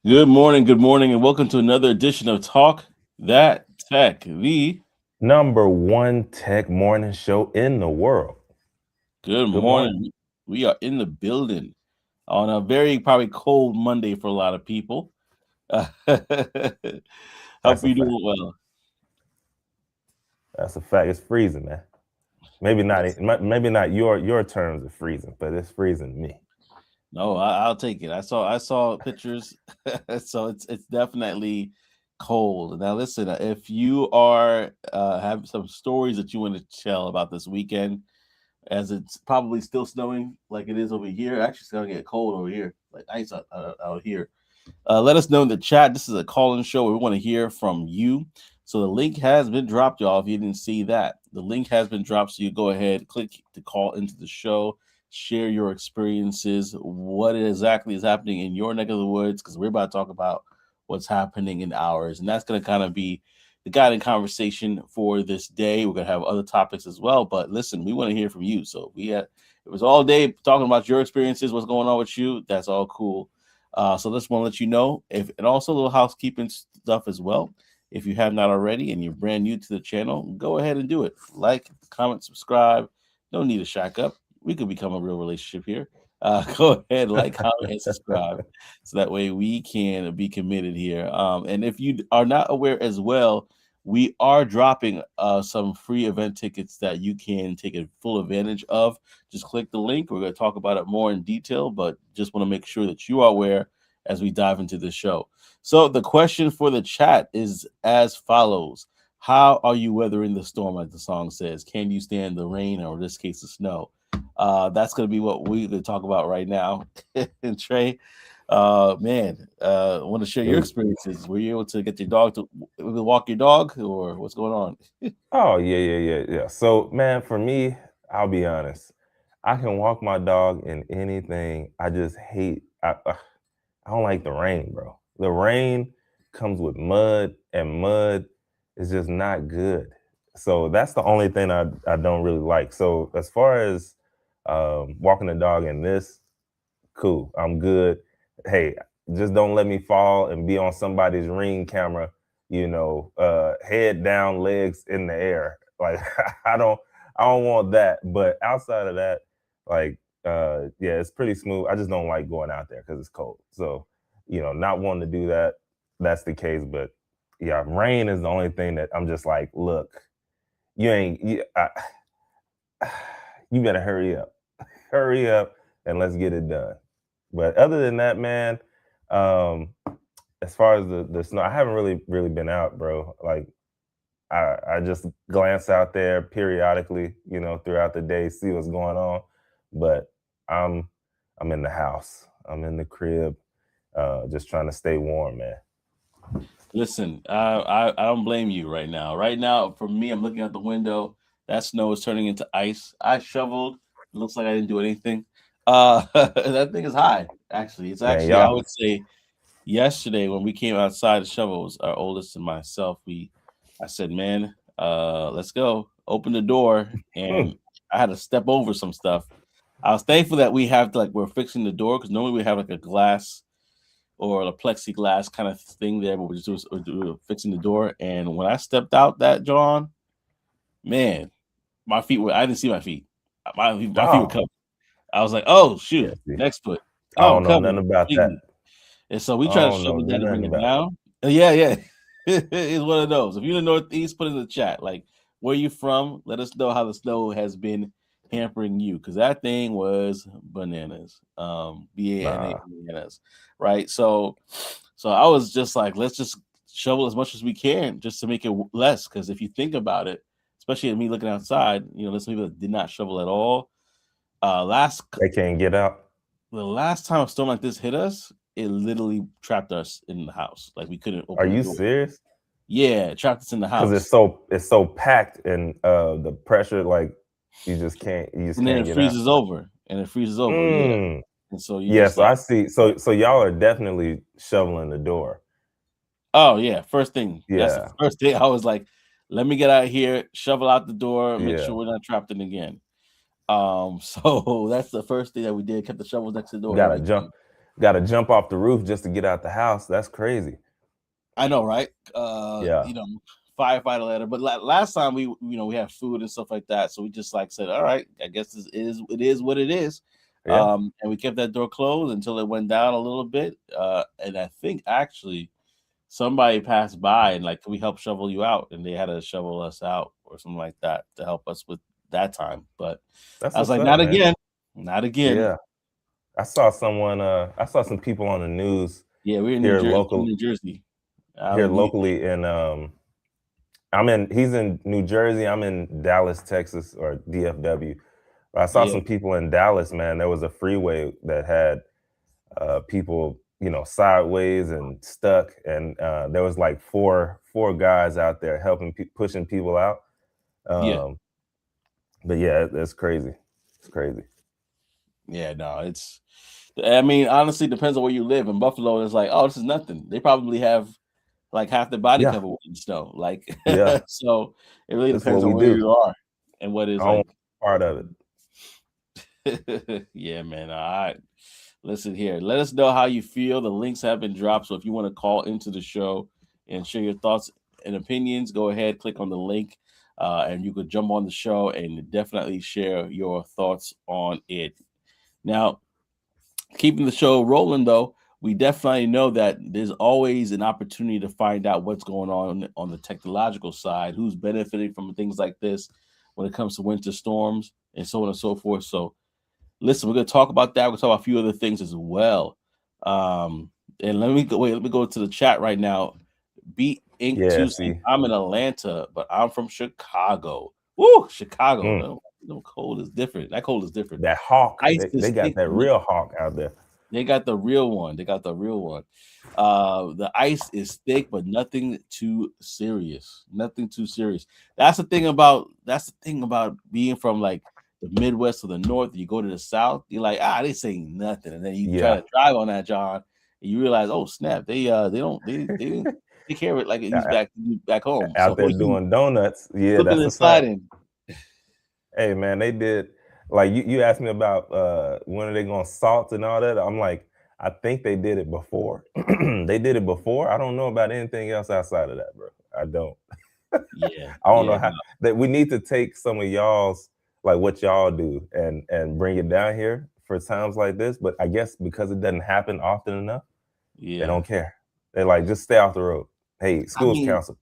good morning, and welcome to another edition of Talk That Tech. The Number one tech morning show in the world. good Good morning. morning. We are in the building on a very probably cold Monday for a lot of people. Hope That's a you fact. doing well. That's a fact. It's freezing, man. Maybe not. Yes. Maybe not your terms of freezing, but it's freezing me. No, I'll take it. I saw pictures, so it's definitely cold. Now, listen, if you are have some stories that you want to tell about this weekend, as it's probably still snowing like it is over here. Actually, it's gonna get cold over here, like ice out here. Let us know in the chat. This is a call-in show. We want to hear from you. So the link has been dropped, y'all. If you didn't see that, the link has been dropped. So you go ahead, click to call into the show, share your experiences, what exactly is happening in your neck of the woods, because we're about to talk about what's happening in ours, and that's going to kind of be the guiding conversation for this day. We're going to have other topics as well, but listen, we want to hear from you. So it was all day talking about your experiences, what's going on with you. That's all cool. So just want to let you know, if and also a little housekeeping stuff as well. If you have not already and you're brand new to the channel, go ahead and do it. Like, comment, subscribe. No need to shack up. We could become a real relationship here. Go ahead, like, comment, and subscribe, so that way we can be committed here. And if you are not aware as well, we are dropping some free event tickets that you can take a full advantage of. Just click the link. We're going to talk about it more in detail, but just want to make sure that you are aware as we dive into the show. So, the question for the chat is as follows: how are you weathering the storm, like the song says? Can you stand the rain, or in this case, the snow? That's going to be what we're going to talk about right now. And Trey, man, I want to share your Ooh. experiences. Were you able to get your dog to walk your dog, or what's going on? Oh yeah. So man, for me, I'll be honest. I can walk my dog in anything. I just hate. I don't like the rain, bro. The rain comes with mud, and mud is just not good. So that's the only thing I don't really like. So as far as walking the dog in this, cool. I'm good. Hey, just don't let me fall and be on somebody's ring camera, head down, legs in the air. Like I don't want that. But outside of that, like yeah, it's pretty smooth. I just don't like going out there because it's cold. So, not wanting to do that, that's the case. But yeah, rain is the only thing that I'm just like, look, you ain't you better hurry up. Hurry up and let's get it done. But other than that, man, um, as far as the snow, I haven't really been out, bro. Like I just glance out there periodically, throughout the day, see what's going on. But I'm I'm in the house. I'm in the crib, just trying to stay warm, man. Listen, I don't blame you right now. Right now, for me, I'm looking out the window. That snow is turning into ice. I shoveled. It looks like I didn't do anything. That thing is high. Actually, it's Man, actually I y'all. would say yesterday when we came outside to shovel, it was our oldest and myself. I said, man, let's go. Open the door, and I had to step over some stuff. I was thankful that we have to, like, we're fixing the door, because normally we have like a glass or a plexiglass kind of thing there, but we're fixing the door. And when I stepped out that John, man, my feet were I didn't see my feet. My feet were Oh, covered. I was like, oh yeah. shoot, See, next foot. I Oh, don't know covered nothing about that. completely. And so we I try to don't know shovel that to bring nothing it about that. down. Yeah. It's one of those. If you're in the Northeast, put it in the chat. Like, where you from? Let us know how the snow has been hampering you, because that thing was bananas. BANA Nah. bananas, right? So I was just like, let's just shovel as much as we can just to make it less. Because if you think about it, especially me looking outside, there's some people that did not shovel at all. Last They can't get out. The last time a storm like this hit us, it literally trapped us in the house. Like, we couldn't Are open the you door. serious? Yeah, it trapped us in the Because house. it's so packed and the pressure, like you just And then can't it get out. freezes over. And it freezes over, yeah. Mm. And so you Yeah, just so I like, see. So y'all are definitely shoveling the door. oh yeah, first thing. That's the Yeah, first thing. I was like, let me get out here, shovel out the door, make yeah. sure we're not trapped in again. So that's the first thing that we did. Kept the shovels next to the door, Gotta jump. everything. got to jump off the roof just to get out the house. That's crazy. I know, right? Yeah. Firefighter letter. But last time we had food and stuff like that, so we just like said, all right, I guess it is what it is. Yeah. And we kept that door closed until it went down a little bit. And I think actually somebody passed by and like, can we help shovel you out? And they had to shovel us out or something like that to help us with that time. But That's I was what's like, up, not man. again, not again. Yeah. I saw some people on the news Yeah, we're in here New Jersey. here locally he's in New Jersey. I'm in Dallas, Texas, or DFW. I saw some people in Dallas, man. There was a freeway that had people, sideways and stuck, and there was like four guys out there helping pushing people out. But yeah, that's crazy. It's crazy. Yeah, no, I mean, honestly, depends on where you live. In Buffalo, it's like, oh, this is nothing. They probably have like half their body Yeah. covered in snow. Like, Yeah. so it really That's depends what we on where do. you are and what is I don't like part of it. Yeah, man. All right. Listen here. Let us know how you feel. The links have been dropped. So if you want to call into the show and share your thoughts and opinions, go ahead, click on the link, and you could jump on the show and definitely share your thoughts on it. Now, keeping the show rolling, though, we definitely know that there's always an opportunity to find out what's going on the technological side, who's benefiting from things like this when it comes to winter storms and so on and so forth. So, listen, we're going to talk about that. We're going to talk about a few other things as well. And let me go to the chat right now. Beat Inc. Yeah, 2 saying, I'm in Atlanta, but I'm from Chicago. Woo, Chicago. No cold is different. That cold is different. That hawk. Ice They got that real hawk out there. They got the real one. The ice is thick, but nothing too serious. Nothing too serious. That's the thing about being from like the Midwest or the North. You go to the South, you're like, they saying nothing, and then you try to drive on that, John, and you realize, oh snap, they didn't take care of it like it used back home. Out there doing donuts. Yeah, that's a fact. Hey man, they did. Like you asked me about when are they gonna salt and all that. I'm like, I think they did it before. They did it before. I don't know about anything else outside of that, bro. I don't. Yeah. I don't know how that we need to take some of y'all's like what y'all do and bring it down here for times like this. But I guess because it doesn't happen often enough, they don't care. They're like, just stay off the road. Hey, schools council.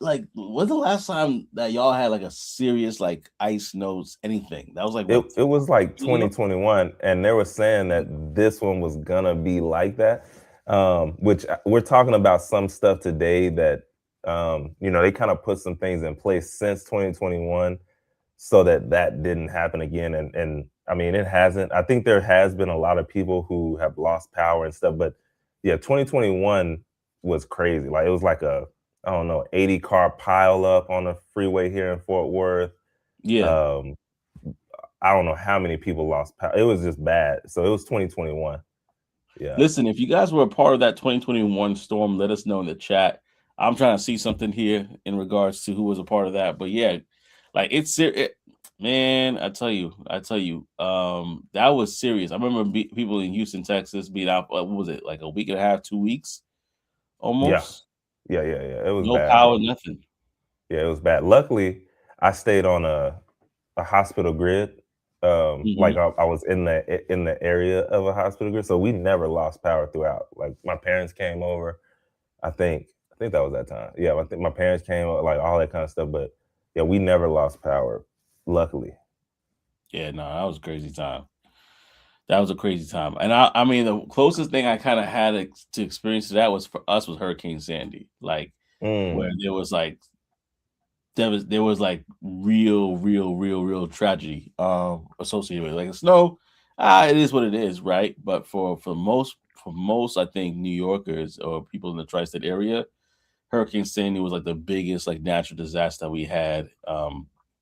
Like, when's the last time that y'all had like a serious like ice snows anything? That was like what? It was like 2021, and they were saying that this one was gonna be like that. Which we're talking about some stuff today that they kind of put some things in place since 2021 so that didn't happen again. And I mean, it hasn't. I think there has been a lot of people who have lost power and stuff, but yeah, 2021 was crazy. Like it was like a, I don't know, 80 car pile up on the freeway here in Fort Worth. Yeah. I don't know how many people lost power. It was just bad. So it was 2021. Yeah. Listen, if you guys were a part of that 2021 storm, let us know in the chat. I'm trying to see something here in regards to who was a part of that. But yeah, like man, I tell you, that was serious. I remember people in Houston, Texas being out, what was it, like a week and a half, 2 weeks almost? Yeah. It was no bad. Power, nothing. Yeah, it was bad. Luckily, I stayed on a hospital grid. Like I was in the area of a hospital grid, so we never lost power throughout. Like my parents came over. I think that was that time. Yeah, I think my parents came over, like all that kind of stuff. But yeah, we never lost power. Luckily. Yeah, no, that was a crazy time. That was a crazy time. And I mean, the closest thing I kind of had to experience to that was for us was Hurricane Sandy, like where there was like real tragedy associated with it. Like the snow. It is what it is, right? But for most I think New Yorkers or people in the tri-state area, Hurricane Sandy was like the biggest like natural disaster we had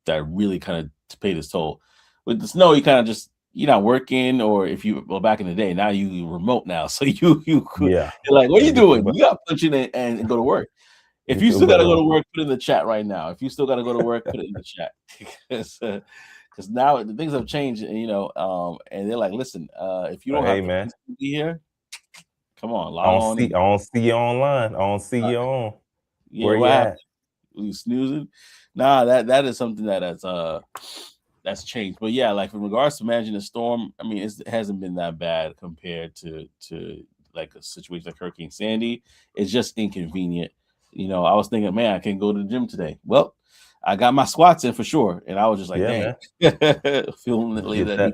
that really kind of paid its toll. With the snow, you kind of just, you're not working, or if you, well, back in the day, now you remote now, so you're like, what are you doing? You got to punch in and go to work. If you still got to go to work, put it in the chat right now. If you still got to go to work, put it in the chat. because now the things have changed, and and they're like, listen, if you don't Hey have to man, physically be here, come on, I log don't on see in. I don't see you online. I don't see Uh, you on. yeah, Where what you happened? at? You snoozing? Nah, that is something that's changed. But yeah, like in regards to managing a storm, I mean, it hasn't been that bad compared to like a situation like Hurricane Sandy. It's just inconvenient. I was thinking, man, I can't go to the gym today. Well, I got my squats in for sure, and I was just like, Yeah, dang, man. feeling it later Get that that.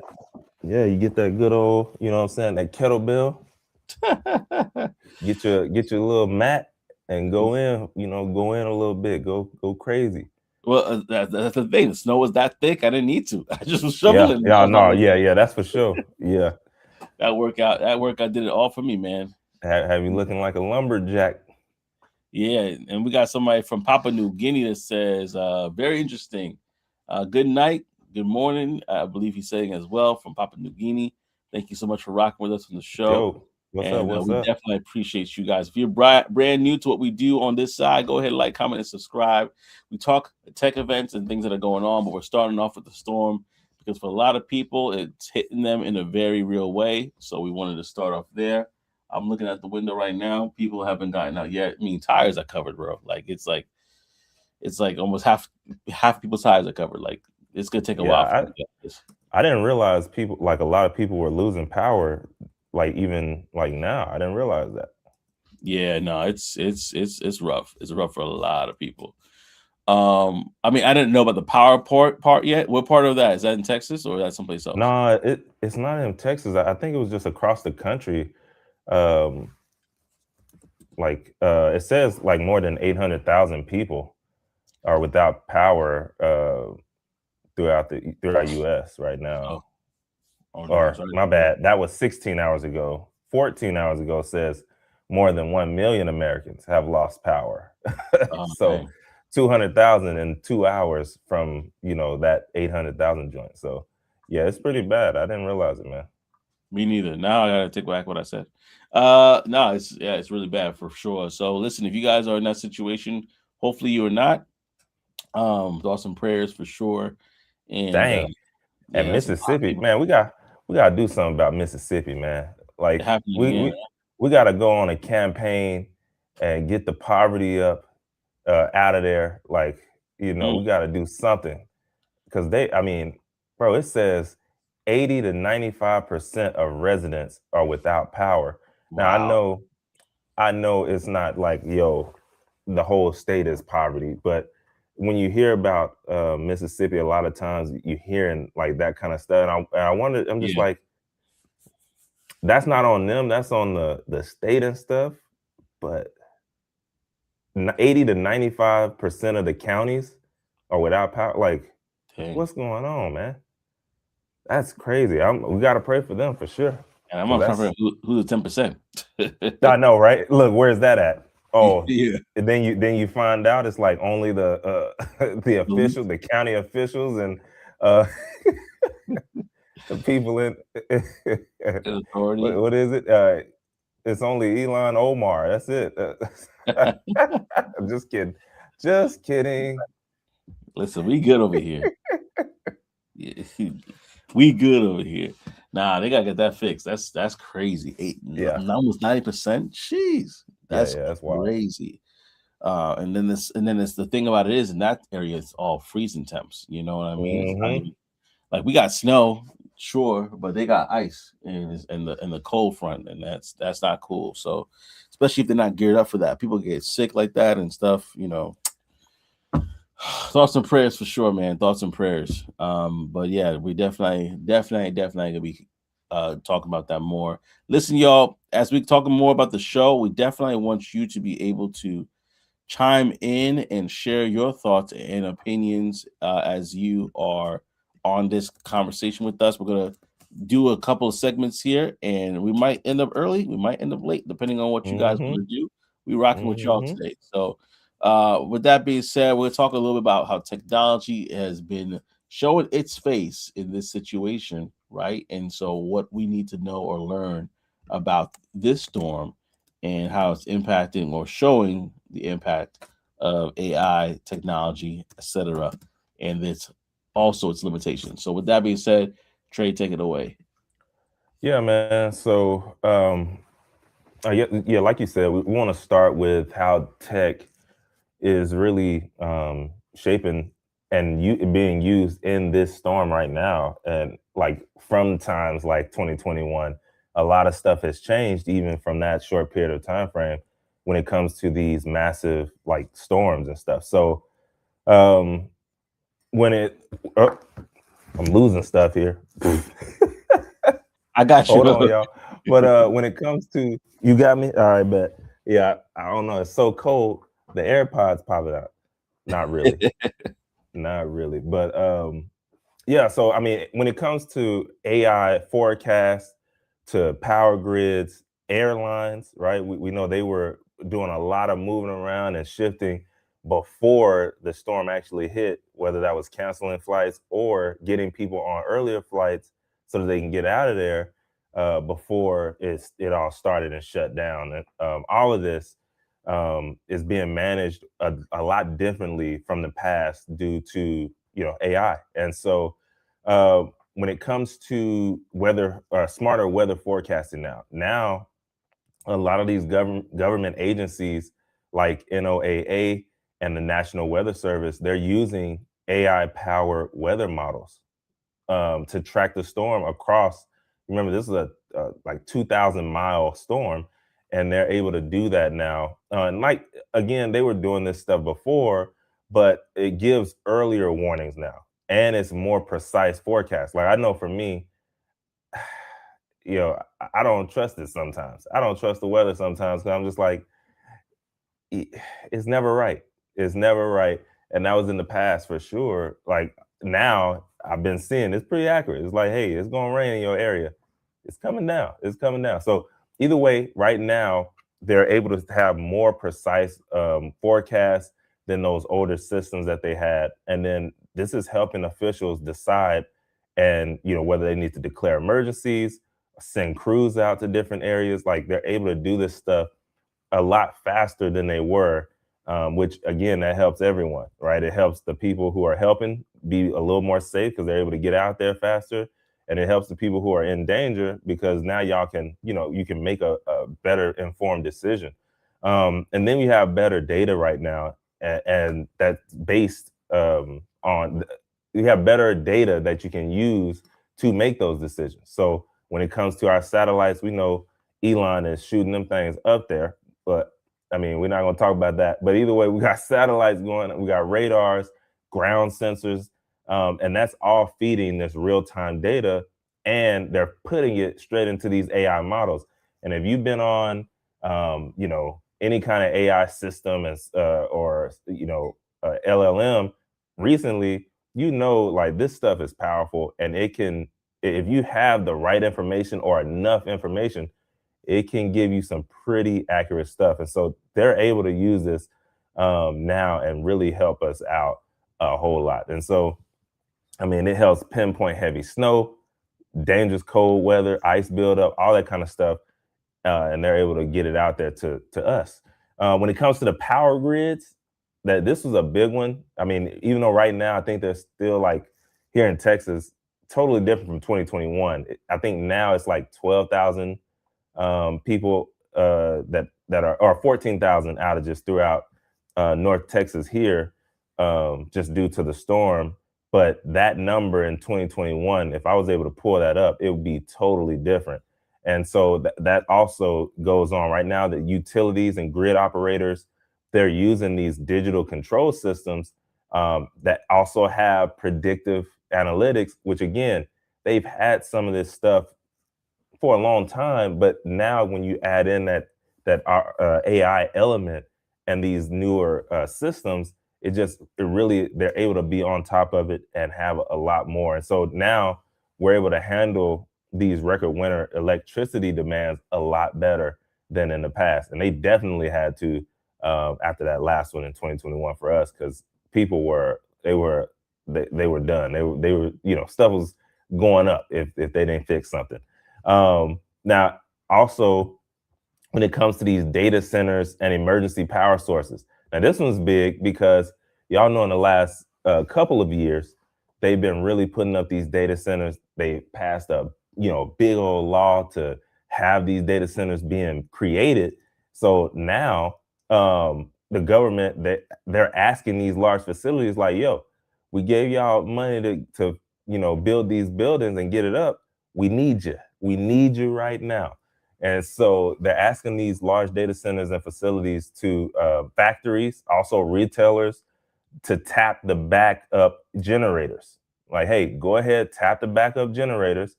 Yeah, you get that good old, you know what I'm saying, that kettlebell. evening. Get your little mat and go in. Go in a little bit. Go crazy. Well, that's the thing. The snow was that thick. I didn't need to. I just was Yeah, shoveling. I yeah, was not no, like yeah, that's for sure. Yeah, that workout did it all for me, man. have you looking like a lumberjack? Yeah, and we got somebody from Papua New Guinea that says, very interesting. Good night, good morning. I believe he's saying as well from Papua New Guinea. Thank you so much for rocking with us on the show. Joe, what's up? And What's we up? definitely appreciate you guys. If you're brand new to what we do on this side, go ahead, like, comment, and subscribe. We talk tech events and things that are going on, but we're starting off with the storm because for a lot of people, it's hitting them in a very real way. So we wanted to start off there. I'm looking at the window right now. People haven't gotten out yet. I mean, tires are covered, bro. Like it's like almost half people's tires are covered. Like it's gonna take a Yeah, while for them to get this. I didn't realize people like a lot of people were losing power, like even like now. I didn't realize that. Yeah, no, it's rough. It's rough for a lot of people. I mean, I didn't know about the power part yet. What part of that is that in Texas or is that someplace else? No, it's not in Texas. I think it was just across the country. Um, like it says like more than 800,000 people are without power throughout US right now. Oh, oh no, I'm Or sorry to my hear that. bad, that was 16 hours ago. 14 hours ago says more than 1 million Americans have lost power. Oh, So dang. 200,000 in 2 hours from, that 800,000 joint. So yeah, it's pretty bad. I didn't realize it, man. Me neither. Now I gotta take back what I said. No, it's really bad for sure. So listen, if you guys are in that situation, hopefully you are not. Thoughts and prayers for sure. And Dang. And yeah, that's a lot of Mississippi, people man, we gotta do something about Mississippi, man. Like happening we again. we we gotta go on a campaign and get the poverty up out of there. Like, Mm, we gotta do something. Because I mean, bro, it says 80 to 95% of residents are without power. Now wow. I know it's not like, the whole state is poverty, but when you hear about Mississippi, a lot of times you hearing like that kind of stuff. And I wonder, I'm just Yeah, like, that's not on them, that's on the state and stuff. But 80 to 95% of the counties are without power. Like, dang. what's going on, man? That's crazy. We got to pray for them for sure. And I'm Cause not trying to that's, figure out who the 10%. I know, right? Look, where's that at? Oh, Yeah. and then you find out it's like only the The the county officials, and uh, the people in authority. what is it? It's only Elon Omar. That's it. I'm just kidding. Just kidding. Listen, we good over here. Yeah, we good over here. Nah, they gotta get that fixed. That's crazy. Yeah, Almost 90%. Jeez, yeah, that's yeah. That's wild. crazy. And then it's the thing about it is in that area it's all freezing temps. You know what I mean? It's not Hmm. even like we got snow, sure, but they got ice in the cold front, and that's not cool. So especially if they're not geared up for that, people get sick like that and stuff. Thoughts and prayers for sure, man. Thoughts and prayers. But yeah, we definitely gonna be talking about that more. Listen, y'all, as we talking more about the show, we definitely want you to be able to chime in and share your thoughts and opinions as you are on this conversation with us. We're gonna do a couple of segments here, and we might end up early, we might end up late, depending on what you guys Hmm. want to do. We rocking with y'all Hmm. today. So, with that being said, we'll talk a little bit about how technology has been showing its face in this situation, right? And so, what we need to know or learn about this storm and how it's impacting or showing the impact of AI technology, etc., and its also its limitations. So with that being said, Trey, take it away. Yeah, man. So, yeah, like you said, we want to start with how tech is really shaping and being used in this storm right now. And like from times like 2021, a lot of stuff has changed even from that short period of time frame when it comes to these massive like storms and stuff. So um, when it, oh, I'm losing stuff here. I got Hold on, you. y'all. But when it comes to you got me, all right, bet. Yeah, I don't know. It's so cold. The AirPods popping out. Not really. Not really. But yeah, so I mean, when it comes to AI forecasts, to power grids, airlines, right? We know they were doing a lot of moving around and shifting before the storm actually hit, whether that was canceling flights or getting people on earlier flights so that they can get out of there before it all started and shut down. And all of this is being managed a lot differently from the past due to AI. And so when it comes to weather smarter weather forecasting now a lot of these government agencies like NOAA and the National Weather Service, they're using AI powered weather models to track the storm across. Remember, this is a like 2,000-mile storm, and they're able to do that now. And like again, they were doing this stuff before, but it gives earlier warnings now, and it's more precise forecast. Like I know for me, I don't trust it sometimes. I don't trust the weather sometimes because I'm just like, it's never right. It's never right. And that was in the past for sure. Like now I've been seeing it's pretty accurate. It's like, hey, it's gonna rain in your area. It's coming down. It's coming down. So either way, right now they're able to have more precise forecasts than those older systems that they had. And then this is helping officials decide and whether they need to declare emergencies, send crews out to different areas. Like they're able to do this stuff a lot faster than they were, which again, that helps everyone, right? It helps the people who are helping be a little more safe because they're able to get out there faster. And it helps the people who are in danger because now y'all can, you can make a better informed decision. And then we have better data right now, and that's based on, you have better data that you can use to make those decisions. So when it comes to our satellites, we know Elon is shooting them things up there, but I mean, we're not going to talk about that. But either way, we got satellites going, we got radars, ground sensors, and that's all feeding this real time data, and they're putting it straight into these AI models. And if you've been on, any kind of AI system or LLM recently, like this stuff is powerful, and it can, if you have the right information or enough information, it can give you some pretty accurate stuff. And so they're able to use this now and really help us out a whole lot. And so, I mean, it helps pinpoint heavy snow, dangerous cold weather, ice buildup, all that kind of stuff. And they're able to get it out there to us. When it comes to the power grids, that this was a big one. I mean, even though right now I think they're still like here in Texas, totally different from 2021. I think now it's like 12,000 people that are, or 14,000 outages throughout North Texas here, just due to the storm. But that number in 2021, if I was able to pull that up, it would be totally different. And so that also goes on right now. That utilities and grid operators, they're using these digital control systems that also have predictive analytics, which again, they've had some of this stuff for a long time, but now when you add in that AI element and these newer systems, it really, they're able to be on top of it and have a lot more. And so now we're able to handle these record winter electricity demands a lot better than in the past. And they definitely had to after that last one in 2021 for us, because people they were done. They were stuff was going up if they didn't fix something. Now, also, when it comes to these data centers and emergency power sources, now this one's big because y'all know in the last couple of years, they've been really putting up these data centers. They passed a big old law to have these data centers being created. So now the government, they're asking these large facilities like, yo, we gave y'all money to build these buildings and get it up. We need you. We need you right now. And so they're asking these large data centers and facilities to factories, also retailers, to tap the backup generators. Like, hey, go ahead, tap the backup generators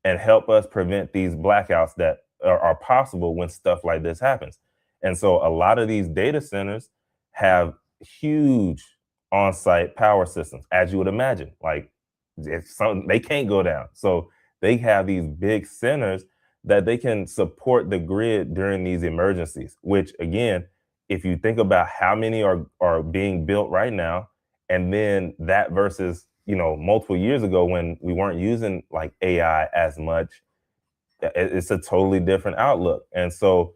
and help us prevent these blackouts that are possible when stuff like this happens. And so a lot of these data centers have huge on-site power systems, as you would imagine. Like, if they can't go down. So they have these big centers that they can support the grid during these emergencies, which again, if you think about how many are being built right now, and then that versus multiple years ago when we weren't using like AI as much, it's a totally different outlook. And so,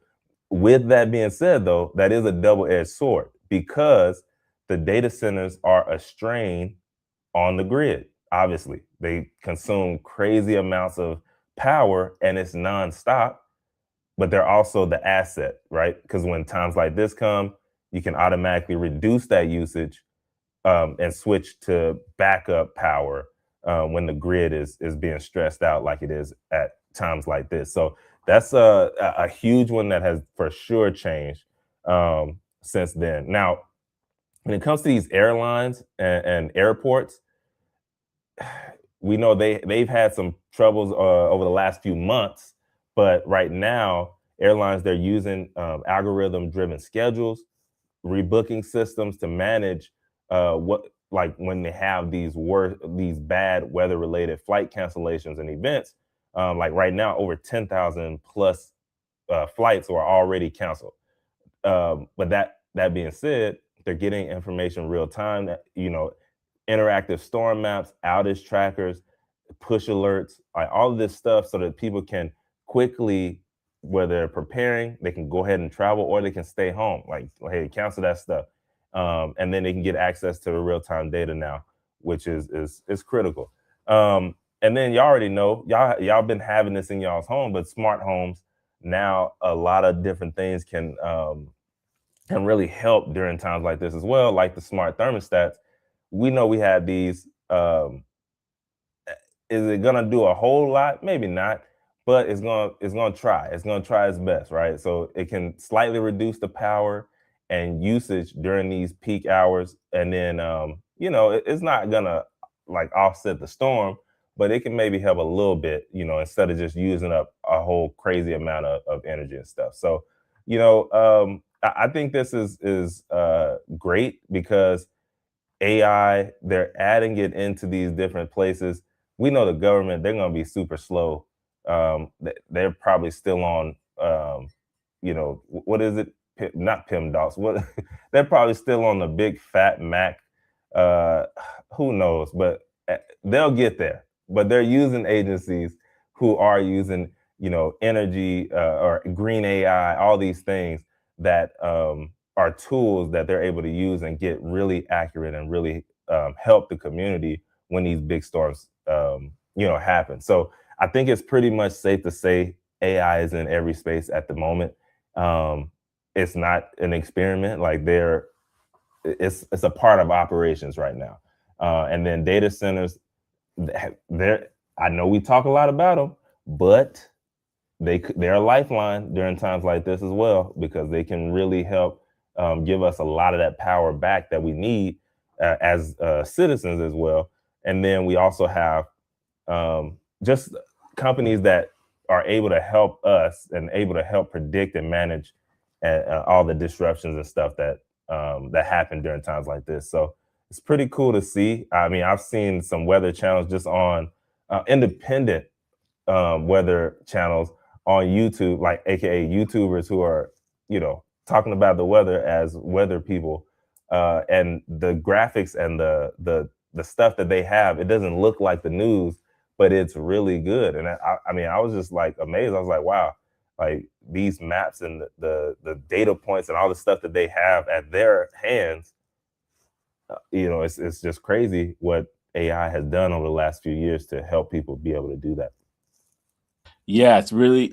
with that being said, though, that is a double-edged sword because the data centers are a strain on the grid. Obviously, they consume crazy amounts of power and it's nonstop, but they're also the asset, right? Because when times like this come, you can automatically reduce that usage and switch to backup power when the grid is being stressed out like it is at times like this. So that's a huge one that has for sure changed since then. Now, when it comes to these airlines and airports, we know they've had some troubles over the last few months, but right now airlines, they're using algorithm driven schedules, rebooking systems to manage what, like when they have these bad weather related flight cancellations and events. Like right now, over 10,000 plus flights are already canceled. But that being said, they're getting information real time. That interactive storm maps, outage trackers, push alerts, like all of this stuff, so that people can quickly, whether they're preparing, they can go ahead and travel, or they can stay home. Like, hey, cancel that stuff, and then they can get access to the real time data now, which is critical. And then y'all already know, y'all been having this in y'all's home, but smart homes now, a lot of different things can really help during times like this as well, like the smart thermostats. We know we have these. Is it gonna do a whole lot? Maybe not, but it's gonna try. It's gonna try its best, right? So it can slightly reduce the power and usage during these peak hours, and then it's not gonna like offset the storm, but it can maybe help a little bit, instead of just using up a whole crazy amount of energy and stuff. So, I think this is great because AI, they're adding it into these different places. We know the government, they're going to be super slow. They're probably still on, what is it? Not PIMDOS. What? They're probably still on the big fat Mac. Uh, who knows? But they'll get there. But they're using agencies who are using, energy or green AI, all these things that are tools that they're able to use and get really accurate and really help the community when these big storms, happen. So I think it's pretty much safe to say AI is in every space at the moment. It's not an experiment; like it's a part of operations right now. And then data centers, they're I know we talk a lot about them, but they're a lifeline during times like this as well, because they can really help give us a lot of that power back that we need as citizens as well. And then we also have just companies that are able to help us and able to help predict and manage all the disruptions and stuff that happen during times like this. So it's pretty cool to see. I mean, I've seen some weather channels just on independent weather channels on YouTube, like AKA YouTubers who are, talking about the weather as weather people, and the graphics and the stuff that they have, it doesn't look like the news, but it's really good. And I mean, I was just like amazed. I was like, wow, like these maps and the data points and all the stuff that they have at their hands, it's just crazy what AI has done over the last few years to help people be able to do that. Yeah, it's really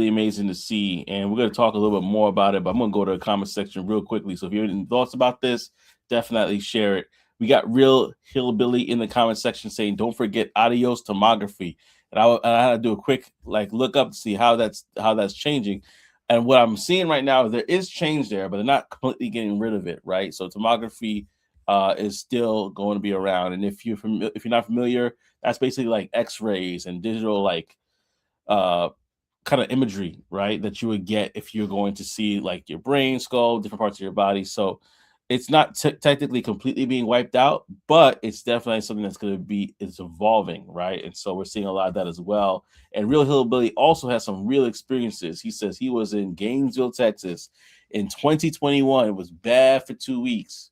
amazing to see, and we're gonna talk a little bit more about it. But I'm gonna go to the comment section real quickly. So if you have any thoughts about this, definitely share it. We got Real Hillbilly in the comment section saying, "Don't forget adios tomography." And I had to do a quick like look up to see how that's changing. And what I'm seeing right now is there is change there, but they're not completely getting rid of it, right? So tomography is still going to be around. And if you're not familiar, that's basically like X-rays and digital like uh kind of imagery, right? That you would get if you're going to see like your brain, skull, different parts of your body. So it's not technically completely being wiped out, but it's definitely something that's going to be it's evolving, right? And so we're seeing a lot of that as well. And Real Hillbilly also has some real experiences. He says he was in Gainesville, Texas in 2021. It was bad for 2 weeks.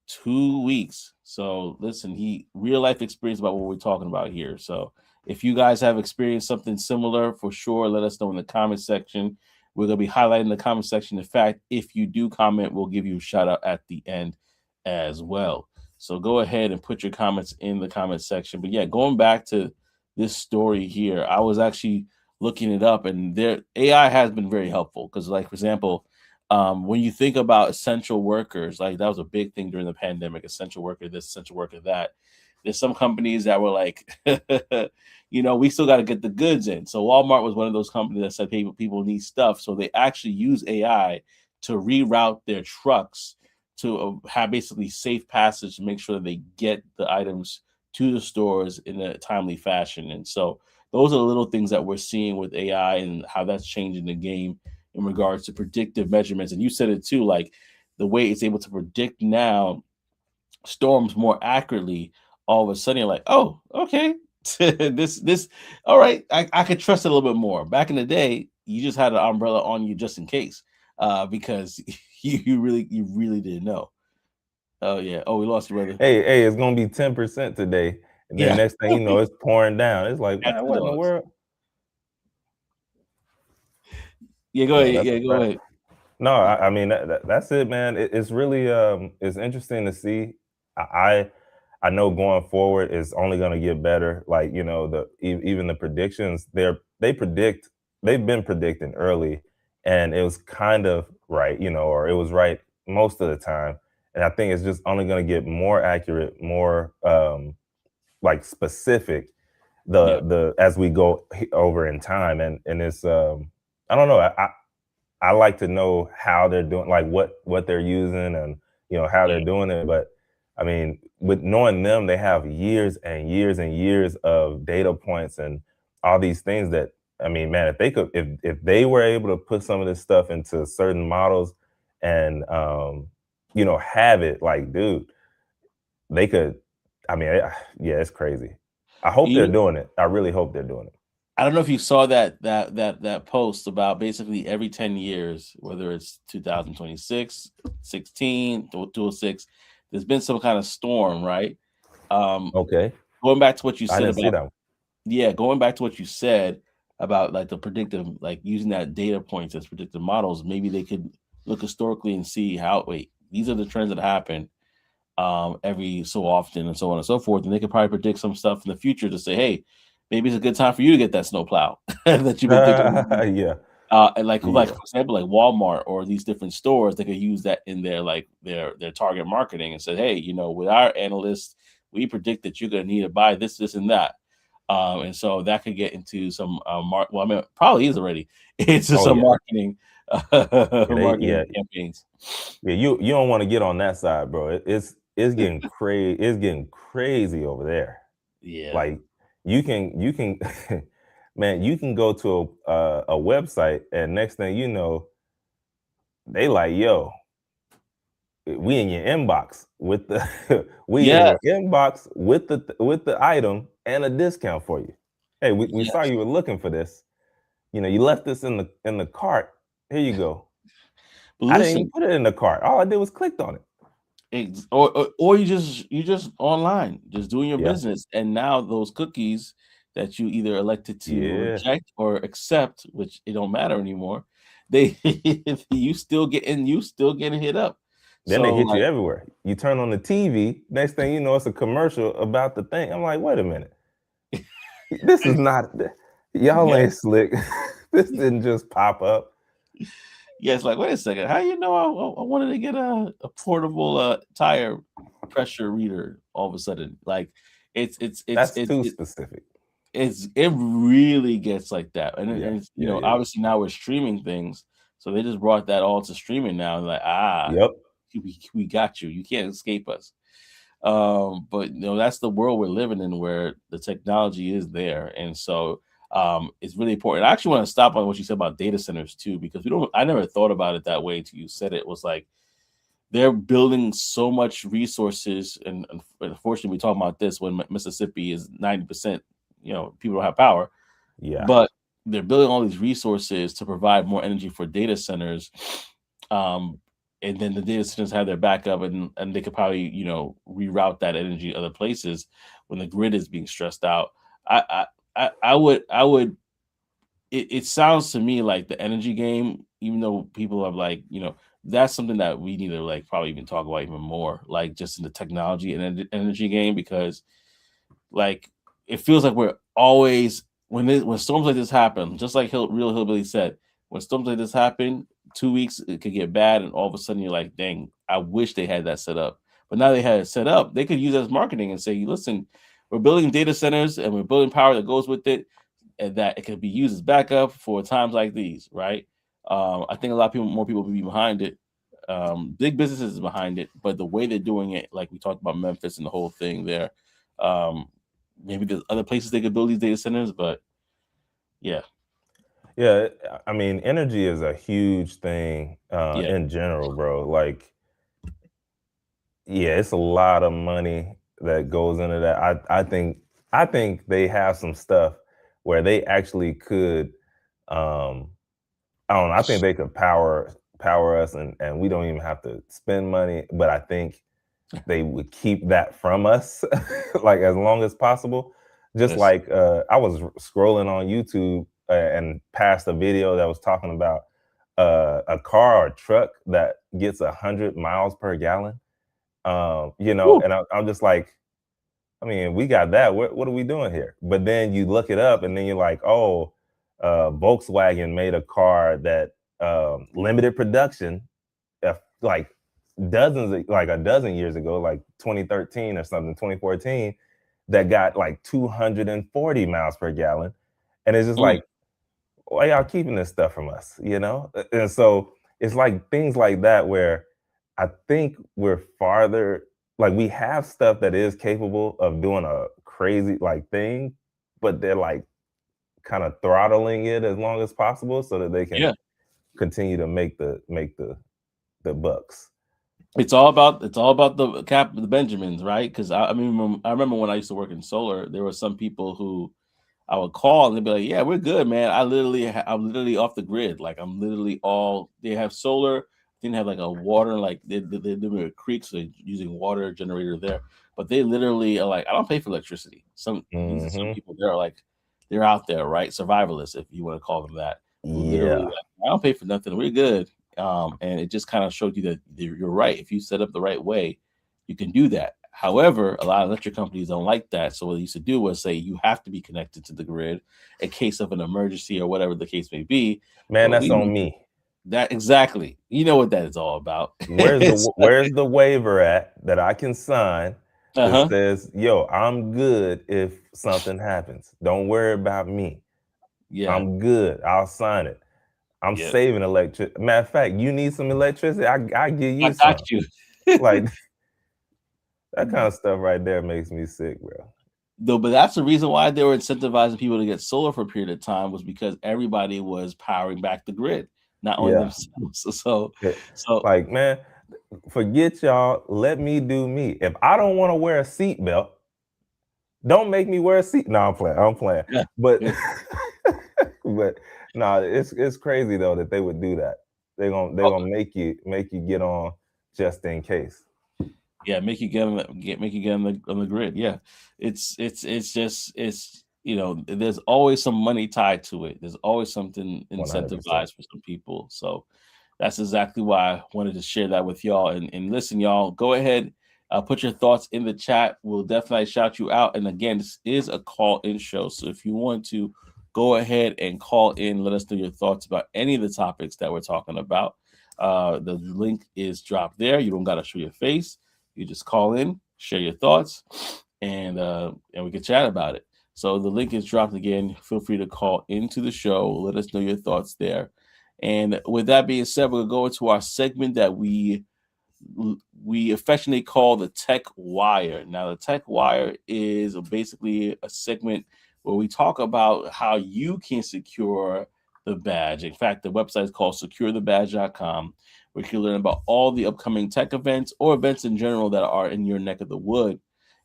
2 weeks. So listen, he real life experience about what we're talking about here. So if you guys have experienced something similar, for sure, let us know in the comment section. We're gonna be highlighting the comment section. In fact, if you do comment, we'll give you a shout out at the end as well. So go ahead and put your comments in the comment section. But yeah, going back to this story here, I was actually looking it up, and their AI has been very helpful because, like for example, when you think about essential workers, like that was a big thing during the pandemic, essential worker this, essential worker that. There's some companies that were like, we still got to get the goods in. So Walmart was one of those companies that said people need stuff. So they actually use AI to reroute their trucks to have basically safe passage to make sure that they get the items to the stores in a timely fashion. And so those are the little things that we're seeing with AI and how that's changing the game in regards to predictive measurements. And you said it too, like the way it's able to predict now storms more accurately, all of a sudden you're like, oh, okay. this all right, I could trust it a little bit more. Back in the day, you just had an umbrella on you just in case, because you really didn't know. Oh yeah. Oh, we lost you, brother. Hey, it's gonna be 10% today, and then Yeah. next thing you know, it's pouring down. It's like, Cats man, and what in the dogs. world? Yeah, go Yeah, ahead. that's Yeah, a go fact. ahead. No, I mean that's it, man. It's really it's interesting to see. I I know going forward it's only going to get better. Like even the predictions, they've been predicting early, and it was kind of right, or it was right most of the time. And I think it's just only going to get more accurate, more like specific Yeah. the as we go over in time, and it's I don't know. I like to know how they're doing, like what they're using, and how they're Yeah. doing it. But I mean, with knowing them, they have years and years and years of data points and all these things that, I mean, man, if they were able to put some of this stuff into certain models and have it, like, dude, they could. I mean, yeah, it's crazy. I hope they're You doing it. I really hope they're doing it. I don't know if you saw that post about basically every 10 years, whether it's 2026, 16, 206, there's been some kind of storm, right? Um, Okay, going back to what you I said didn't see about that one. yeah, going back to what you said about like the predictive, like using that data points as predictive models, maybe they could look historically and see how wait, these are the trends that happen every so often and so on and so forth. And they could probably predict some stuff in the future to say, hey, maybe it's a good time for you to get that snowplow that you've been thinking. Yeah, And like yeah. for example, like Walmart or these different stores, they could use that in their like their target marketing and say, hey, with our analysts, we predict that you're going to need to buy this, this, and that. And so that could get into some well, I mean, probably is already into Oh some yeah. marketing Yeah, campaigns. yeah. You don't want to get on that side, bro. It's getting crazy. It's getting crazy over there. Yeah. Like you can, man. You can go to a website, and next thing you know, they like, yo, we in your inbox with the we in Yes. your inbox with the item and a discount for you. Hey, we saw Yes. you were looking for this. You left this in the cart. Here you go. But I didn't even listen, put it in the cart. All I did was clicked on it. or you just online, just doing your Yeah. business, and now those cookies that you either elected to Yeah. reject or accept, which it don't matter anymore, they you still getting hit up. Then they So hit you like, everywhere. You turn on the TV, next thing you know, it's a commercial about the thing. I'm like, wait a minute. This is not, y'all yeah, ain't slick. This didn't just pop up. yeah, it's like, wait a second, how you know I wanted to get a portable tire pressure reader all of a sudden? Like, it's it's it's That's it's too it, specific. it really gets like that, Yeah, and it's, yeah, yeah, yeah. obviously now we're streaming things, so they just brought that all to streaming now. And like, Yep. we got you. You can't escape us. But that's the world we're living in, where the technology is there, and so it's really important. I actually want to stop on what you said about data centers too, because we don't. I never thought about it that way until you said it. It was like they're building so much resources, and unfortunately, we talk about this when Mississippi is 90%. People don't have power, Yeah. but they're building all these resources to provide more energy for data centers. Um, and then the data centers have their backup, and they could probably, reroute that energy other places when the grid is being stressed out. I would. It sounds to me like the energy game, even though people are like, that's something that we need to like probably even talk about even more, like just in the technology and energy game, because like it feels like we're always when storms like this happen, just like Real Hillbilly said, when storms like this happen, 2 weeks it could get bad, and all of a sudden you're like, dang, I wish they had that set up. But now they had it set up, they could use it as marketing and say, listen, we're building data centers and we're building power that goes with it, and that it can be used as backup for times like these, right? I think a lot of more people will be behind it. Big businesses is behind it, but the way they're doing it, like we talked about Memphis and the whole thing there, um, maybe there's other places they could build these data centers, but yeah, Yeah. I mean, energy is a huge thing yeah, in general, bro. Like, yeah, it's a lot of money that goes into that. I think they have some stuff where they actually could um I don't know, I think they could power us, and we don't even have to spend money, but I think they would keep that from us like as long as possible. Just this, like I was scrolling on YouTube and passed a video that was talking about a car or truck that gets 100 miles per gallon. whew, And I'm just like, I mean, we got that. What are we doing here? But then you look it up, and then you're like, oh, Volkswagen made a car that limited production, like like a dozen years ago, like 2013 or something, 2014, that got like 240 miles per gallon, and it's just mm, like, why y'all keeping this stuff from us? And so it's like things like that where I think we're farther, like we have stuff that is capable of doing a crazy like thing, but they're like kind of throttling it as long as possible so that they can yeah. continue to make the bucks. It's all about the Benjamins, right? Because I remember when I used to work in solar, there were some people who I would call and they'd be like, "Yeah, we're good, man. I'm literally off the grid. Like I'm literally all they have solar. Didn't have like a water, like they're doing a creek, so they're using water generator there. But they literally are like, I don't pay for electricity. These are some Hmm. people. They're like, they're out there, right? Survivalists, if you want to call them that, who literally Yeah. like, I don't pay for nothing. We're good. And it just kind of showed you that you're right. If you set up the right way, you can do that. However, a lot of electric companies don't like that. So what they used to do was say you have to be connected to the grid in case of an emergency or whatever the case may be. Man, But that's we know on me. that exactly. You know what that is all about. Where's the where's the waiver at that I can sign that Uh-huh. says, "Yo, I'm good if something happens. Don't worry about me. Yeah. I'm good. I'll sign it. I'm Yeah. saving electricity. Matter of fact, you need some electricity, I give I you got some." you. Like that kind of stuff right there makes me sick, bro. Though, but that's the reason why they were incentivizing people to get solar for a period of time, was because everybody was powering back the grid, not only Yeah. themselves. So, Yeah. so Like, man, forget y'all. Let me do me. If I don't want to wear a seatbelt, don't make me wear a seat. No, I'm playing. I'm playing. yeah, But yeah. but no, it's crazy though that they would do that. They're gonna make you get on just in case. Yeah, make you get on make you get on the grid. Yeah, it's just there's always some money tied to it. There's always something 100%. incentivized for some people. So that's exactly why I wanted to share that with y'all. And listen, y'all, go ahead, put your thoughts in the chat. We'll definitely shout you out. And again, this is a call-in show, so if you want to go ahead and call in, let us know your thoughts about any of the topics that we're talking about. The link is dropped there. You don't got to show your face. You just call in, share your thoughts, and we can chat about it. So the link is dropped again. Feel free to call into the show. Let us know your thoughts there. And with that being said, we'll go into our segment that we affectionately call the Tech Wire. Now, the Tech Wire is basically a segment where we talk about how you can secure the badge. In fact, the website is called securethebadge.com, where you can learn about all the upcoming tech events or events in general that are in your neck of the wood.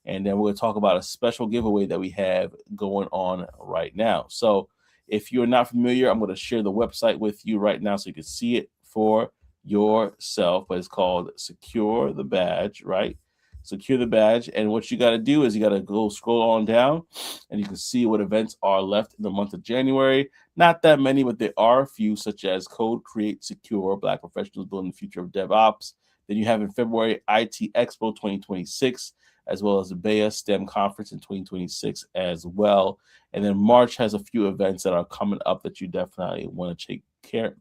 And then we're going to talk about a special giveaway that we have going on right now. So if you're not familiar, I'm going to share the website with you right now so you can see it for yourself. But it's called Secure the Badge, right? Secure the Badge. And what you got to do is you got to go scroll on down and you can see what events are left in the month of January. Not that many, but there are a few, such as Code, Create, Secure, Black Professionals Building the Future of DevOps. Then you have in February IT Expo 2026, as well as the BEA STEM Conference in 2026 as well. And then March has a few events that are coming up that you definitely want to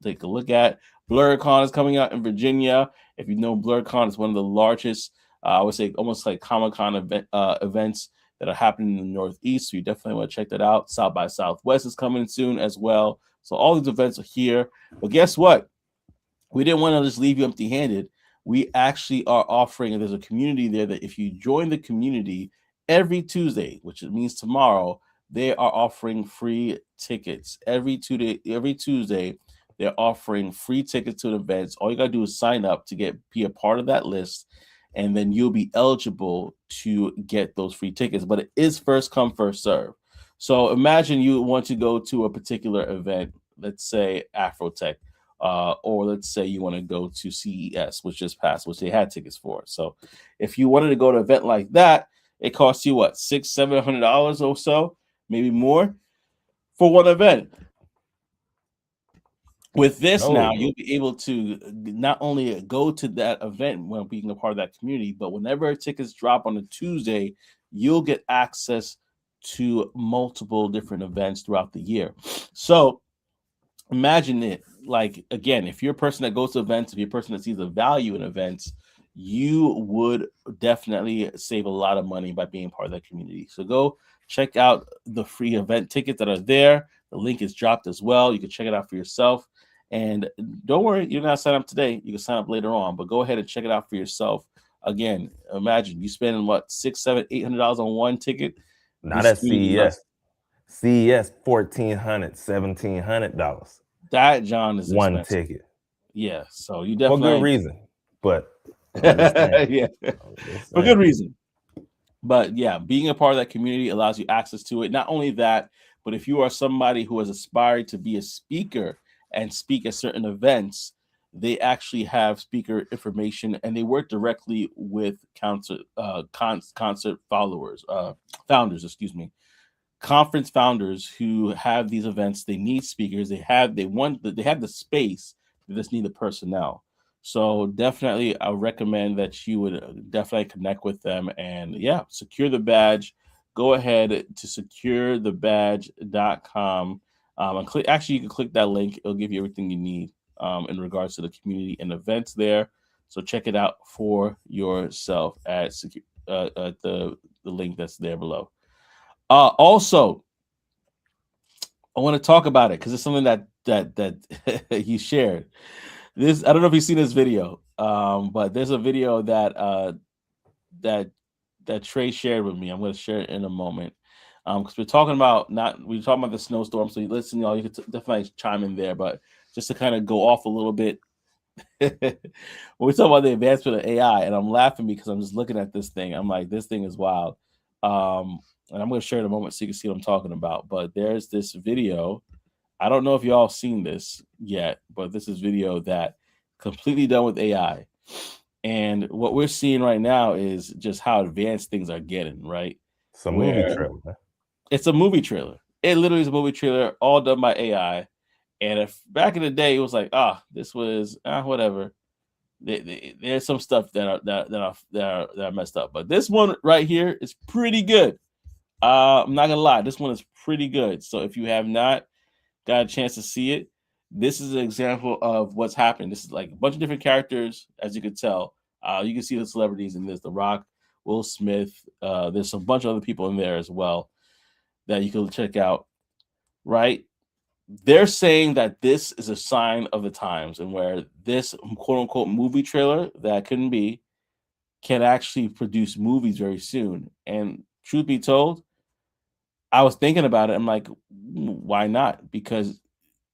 take a look at. BlurCon is coming out in Virginia. If you know, BlurCon is one of the largest, I would say almost like Comic-Con events that are happening in the Northeast. So you definitely want to check that out. South by Southwest is coming soon as well. So all these events are here. But guess what? We didn't want to just leave you empty-handed. We actually are offering, and there's a community there that if you join the community every Tuesday, which means tomorrow, they are offering free tickets every Tuesday. They're offering free tickets to the events. All you gotta do is sign up to be a part of that list, and then you'll be eligible to get those free tickets. But it is first come, first serve. So imagine you want to go to a particular event, let's say Afrotech, or let's say you want to go to CES, which just passed, which they had tickets for. So if you wanted to go to an event like that, it costs you what, $600-700 or so, maybe more, for one event. With this now, you'll be able to not only go to that event when being a part of that community, but whenever tickets drop on a Tuesday, you'll get access to multiple different events throughout the year. So imagine it, like, again, if you're a person that goes to events, if you're a person that sees the value in events, you would definitely save a lot of money by being part of that community. So go check out the free event tickets that are there. The link is dropped as well. You can check it out for yourself. And don't worry, you're not signing up today. You can sign up later on, but go ahead and check it out for yourself. Again, imagine you spending what, $600, $700, $800 on one ticket. Not at CES. CES $1,400, $1,700. That, John, is one expensive. ticket. Yeah, so you definitely, for good reason, but yeah, for good reason. But yeah, being a part of that community allows you access to it. Not only that, but if you are somebody who has aspired to be a speaker and speak at certain events, they actually have speaker information, and they work directly with concert founders, conference founders who have these events. They need speakers. They have the space. They just need the personnel. So definitely, I recommend that you would definitely connect with them. And yeah, secure the badge. Go ahead to securethebadge.com. And you can click that link. It'll give you everything you need in regards to the community and events there. So check it out for yourself at the link that's there below. Also, I want to talk about it because it's something that you shared. I don't know if you've seen this video, but there's a video that Trey shared with me. I'm going to share it in a moment. Because we're talking about the snowstorm. So listen, y'all, you can definitely chime in there, but just to kind of go off a little bit. When we talk about the advancement of AI, and I'm laughing because I'm just looking at this thing. I'm like, this thing is wild. And I'm going to share it in a moment so you can see what I'm talking about. But there's this video. I don't know if y'all seen this yet, but this is video that completely done with AI. And what we're seeing right now is just how advanced things are getting, right? It's a movie trailer. It's a movie trailer. It literally is a movie trailer, all done by AI. And if back in the day it was like, this was whatever. There's some stuff that are messed up, but this one right here is pretty good. I'm not gonna lie, this one is pretty good. So if you have not got a chance to see it, this is an example of what's happened. This is like a bunch of different characters, as you could tell. You can see the celebrities in this: The Rock, Will Smith. There's a bunch of other people in there as well that you can check out. Right? They're saying that this is a sign of the times, and where this quote unquote movie trailer that couldn't be can actually produce movies very soon. And truth be told, I was thinking about it. I'm like, why not? Because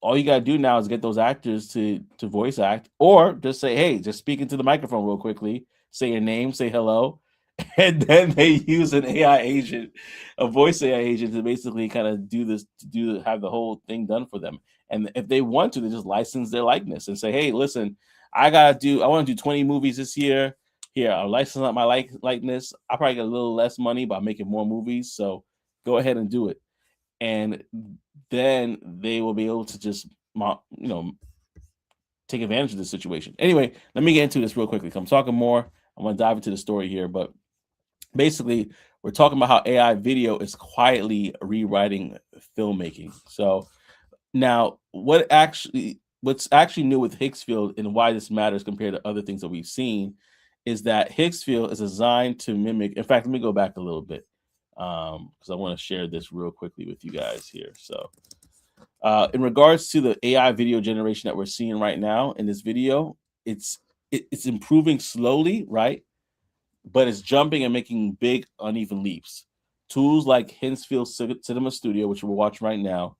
all you gotta do now is get those actors to voice act, or just say, "Hey, just speak into the microphone real quickly, say your name, say hello," and then they use an AI agent, a voice AI agent, to basically kind of do this, have the whole thing done for them. And if they want to, they just license their likeness and say, "Hey, listen, I want to do 20 movies this year. Here, I'll license up my likeness. I probably get a little less money, but I'm making more movies, so go ahead and do it." And then they will be able to just take advantage of this situation. Anyway, let me get into this real quickly. I'm talking more. I'm going to dive into the story here, but basically, we're talking about how AI video is quietly rewriting filmmaking. So now, what's actually new with Higgsfield and why this matters compared to other things that we've seen is that Higgsfield is designed to mimic. In fact, let me go back a little bit because I want to share this real quickly with you guys here. So, in regards to the AI video generation that we're seeing right now in this video, it's improving slowly, right? But it's jumping and making big uneven leaps. Tools like Higgsfield Cinema Studio, which we're watching right now,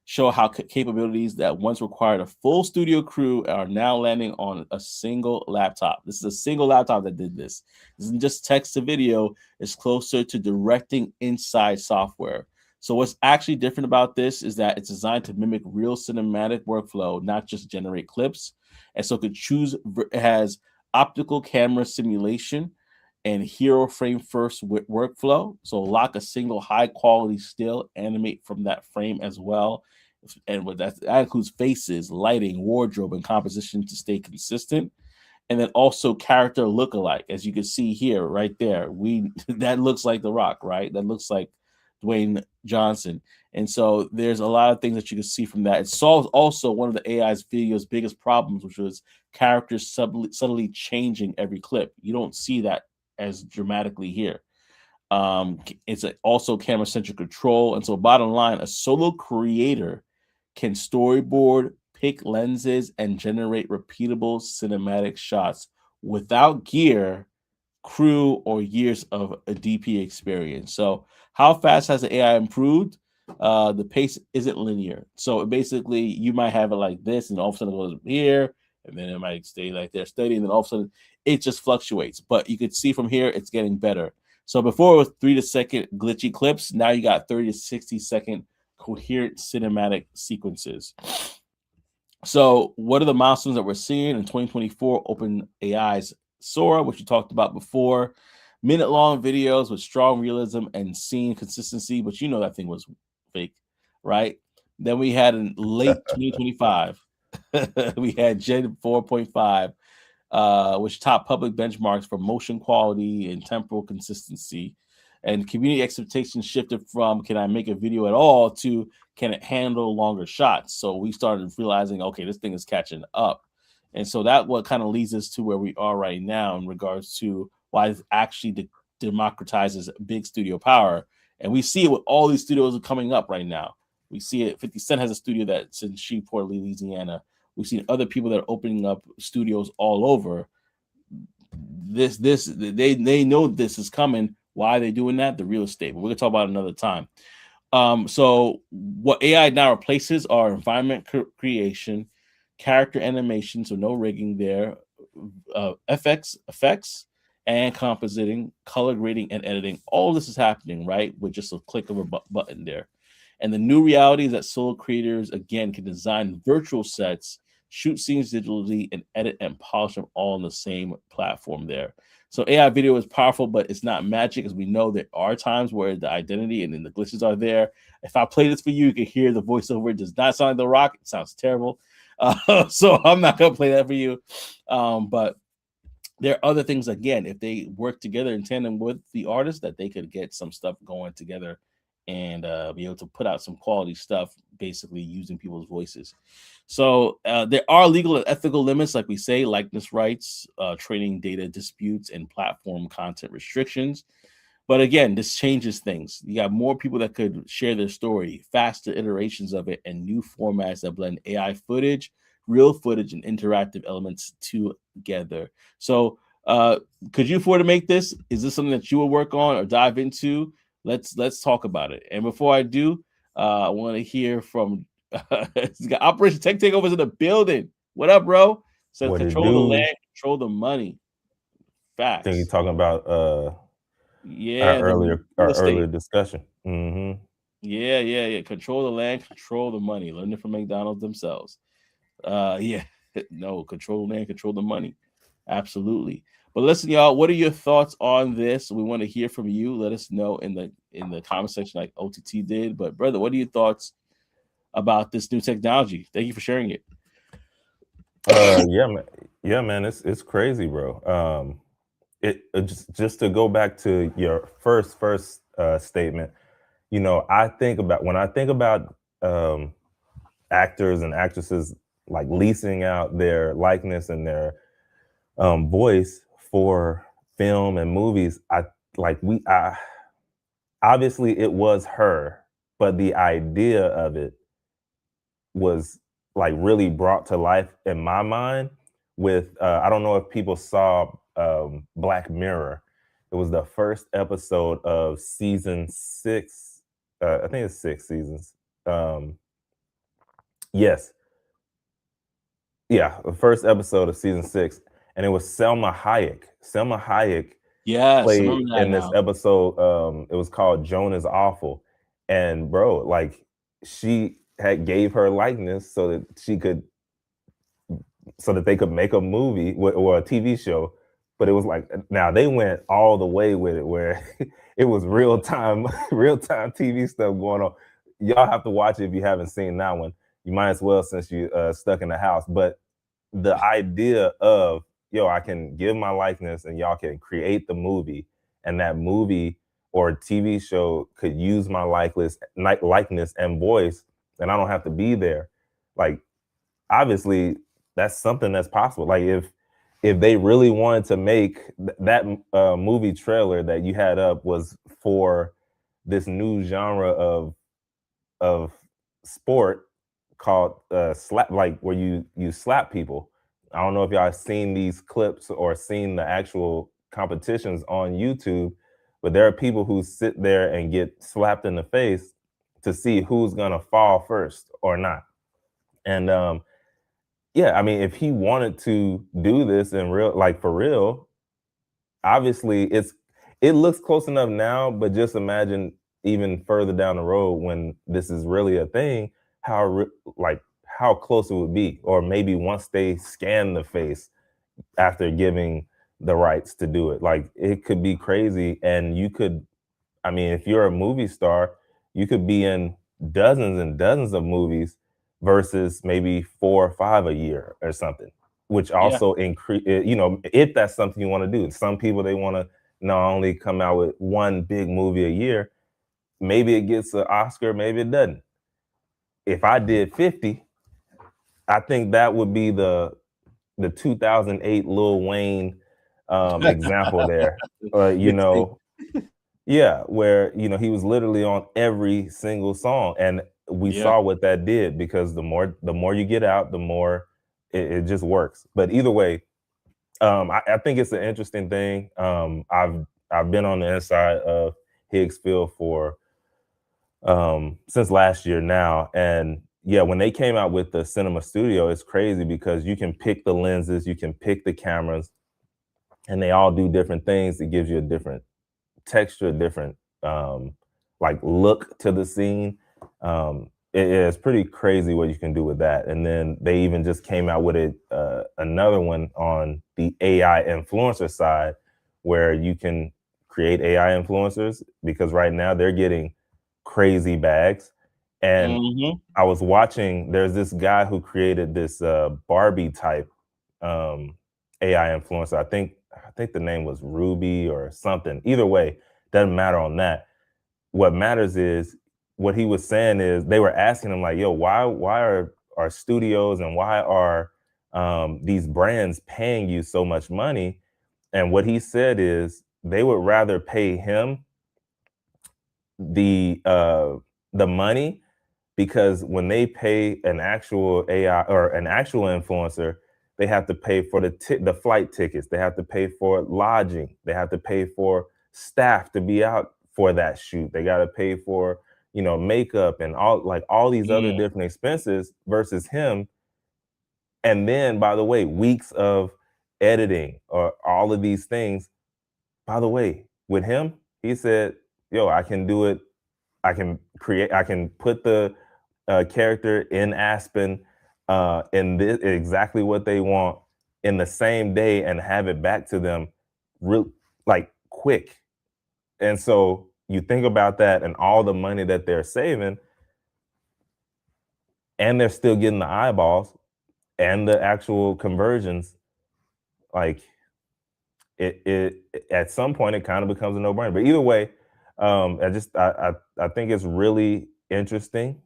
show how capabilities that once required a full studio crew are now landing on a single laptop. This is a single laptop that did this. This isn't just text to video, it's closer to directing inside software. So what's actually different about this is that it's designed to mimic real cinematic workflow, not just generate clips. And so it has optical camera simulation and hero frame first workflow. So lock a single high quality still, animate from that frame as well. And what that includes faces, lighting, wardrobe, and composition to stay consistent. And then also character lookalike, as you can see here, right there. That looks like The Rock, right? That looks like Dwayne Johnson. And so there's a lot of things that you can see from that. It solves also one of the AI's video's biggest problems, which was characters subtly changing every clip. You don't see that as dramatically here. It's also camera centric control. And so, bottom line, a solo creator can storyboard, pick lenses, and generate repeatable cinematic shots without gear, crew, or years of a DP experience. So, how fast has the AI improved? The pace isn't linear. So, basically, you might have it like this, and all of a sudden it goes here, and then it might stay like there steady, and then all of a sudden it just fluctuates. But you could see from here it's getting better. So before it was 3 to 2 second glitchy clips, now you got 30 to 60 second coherent cinematic sequences. So what are the milestones that we're seeing in 2024? OpenAI's Sora, which we talked about before, minute-long videos with strong realism and scene consistency, but you know that thing was fake, right? Then we had in late 2025, we had Gen 4.5, which topped public benchmarks for motion quality and temporal consistency. And community expectations shifted from can I make a video at all to can it handle longer shots? So we started realizing, okay, this thing is catching up. And so that what kind of leads us to where we are right now in regards to why it actually democratizes big studio power. And we see it with all these studios coming up right now. We see it. 50 Cent has a studio that's in Shreveport, Louisiana. We've seen other people that are opening up studios all over. They know this is coming. Why are they doing that? The real estate. But we're gonna talk about it another time. So what AI now replaces are environment creation, character animation, so no rigging there, effects, and compositing, color grading, and editing. All this is happening, right, with just a click of a button there. And the new reality is that solo creators, again, can design virtual sets, shoot scenes digitally, and edit and polish them all on the same platform there. So AI video is powerful, but it's not magic, as we know there are times where the identity and then the glitches are there. If I play this for you, you can hear the voiceover. It does not sound like The Rock. It sounds terrible. So I'm not gonna play that for you. But there are other things, again, if they work together in tandem with the artist, that they could get some stuff going together and be able to put out some quality stuff, basically using people's voices. So there are legal and ethical limits, like we say, likeness rights, training data disputes, and platform content restrictions. But again, this changes things. You got more people that could share their story, faster iterations of it, and new formats that blend AI footage, real footage, and interactive elements together. So, could you afford to make this? Is this something that you will work on or dive into? Let's talk about it. And before I do, I want to hear from Operation Tech Takeovers in the building. What up, bro? Says What it control the do? land, control the money. I think you're Facts. talking about Yeah, the real our estate. earlier discussion. Mm-hmm. Yeah. Control the land, control the money. Learn it from McDonald's themselves. Yeah, no, control the land, control the money. Absolutely. But listen, y'all, what are your thoughts on this? We want to hear from you. Let us know in the comment section, like OTT did. But brother, what are your thoughts about this new technology? Thank you for sharing it. Yeah, man. Yeah, man. It's crazy, bro. Just to go back to your first statement. You know, when I think about actors and actresses like leasing out their likeness and their voice for film and movies. I obviously it was her, but the idea of it was like really brought to life in my mind with I don't know if people saw Black Mirror. It was the first episode of season 6. I think it's 6 seasons. Yes, yeah, the first episode of season 6, and it was Selma Hayek. Selma Hayek Yes, I played remember that in this now. episode. It was called Joan is Awful, and bro, like she had gave her likeness so that so that they could make a movie or a TV show. But it was like now they went all the way with it, where it was real time, real time TV stuff going on. Y'all have to watch it if you haven't seen that one. You might as well since you stuck in the house. But the idea of I can give my likeness and y'all can create the movie, and that movie or TV show could use my likeness and voice, and I don't have to be there. Like obviously that's something that's possible. Like if they really wanted to make that movie trailer that you had up was for this new genre of sport called slap, like where you slap people. I don't know if y'all have seen these clips or seen the actual competitions on YouTube, but there are people who sit there and get slapped in the face to see who's gonna fall first or not. And yeah, I mean, if he wanted to do this in real, like for real, obviously it looks close enough now, but just imagine even further down the road when this is really a thing, like how close it would be, or maybe once they scan the face after giving the rights to do it, like it could be crazy. And you could, I mean, if you're a movie star, you could be in dozens and dozens of movies versus maybe 4 or 5 a year or something, which Yeah, also increase, if that's something you want to do. Some people, they want to not only come out with one big movie a year, maybe it gets an Oscar, maybe it doesn't. If I did 50, I think that would be the 2008 Lil Wayne example there. You mixtape. know, yeah, where he was literally on every single song, and we Yeah, saw what that did, because the more you get out, the more it just works. But either way, I think it's an interesting thing. I've been on the inside of Higgsfield for since last year now, and yeah, when they came out with the cinema studio, it's crazy because you can pick the lenses, you can pick the cameras, and they all do different things. It gives you a different texture, different like look to the scene. It's pretty crazy what you can do with that. And then they even just came out with another one on the AI influencer side, where you can create AI influencers, because right now they're getting crazy bags. And I was watching, there's this guy who created this Barbie type AI influencer. I think the name was Ruby or something. Either way, doesn't matter on that. What matters is, what he was saying is, they were asking him like, yo, why are studios and why are these brands paying you so much money? And what he said is, they would rather pay him the money, because when they pay an actual AI or an actual influencer, they have to pay for the flight tickets, they have to pay for lodging, they have to pay for staff to be out for that shoot, they got to pay for, you know, makeup and all these other different expenses, versus him. And then, by the way, weeks of editing or all of these things. By the way, with him, he said, yo, I can do it. I can put the character in Aspen in this, exactly what they want, in the same day, and have it back to them real, like, quick. And so you think about that and all the money that they're saving, and they're still getting the eyeballs and the actual conversions. Like, it at some point it kind of becomes a no-brainer. But either way, I think it's really interesting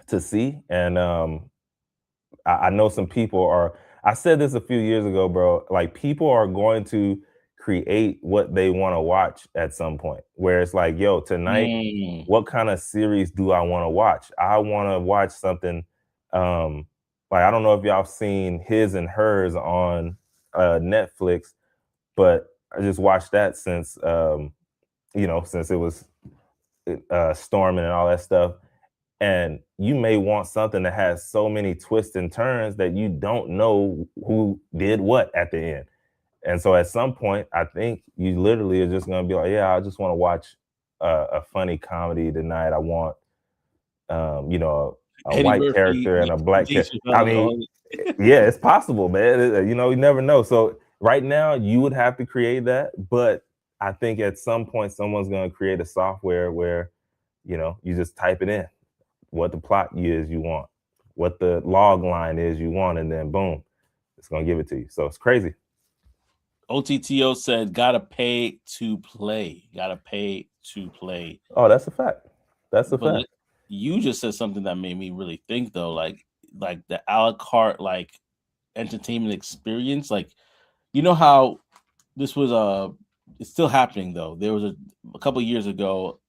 to see. And I know some people are, I said this a few years ago, bro, like, people are going to create what they want to watch at some point, where it's like, yo, tonight, what kind of series do I want to watch? I want to watch something like, I don't know if y'all seen His and Hers on Netflix, but I just watched that since since it was storming and all that stuff. And you may want something that has so many twists and turns that you don't know who did what at the end. And so at some point, I think you literally are just going to be like, yeah, I just want to watch a funny comedy tonight. I want, a Eddie white Murphy, character and a black Dave character. I Chappelle, mean, all yeah, it's possible, man. You never know. So right now, you would have to create that. But I think at some point, someone's going to create a software where, you just type it in, what the plot is you want, what the log line is you want, and then boom, it's going to give it to you. So it's crazy. OTTO said, gotta pay to play. Gotta pay to play. Oh, that's a fact. That's a fact. You just said something that made me really think, though, like the a la carte, like, entertainment experience. Like, you know how this was it's still happening, though. There was a couple years ago,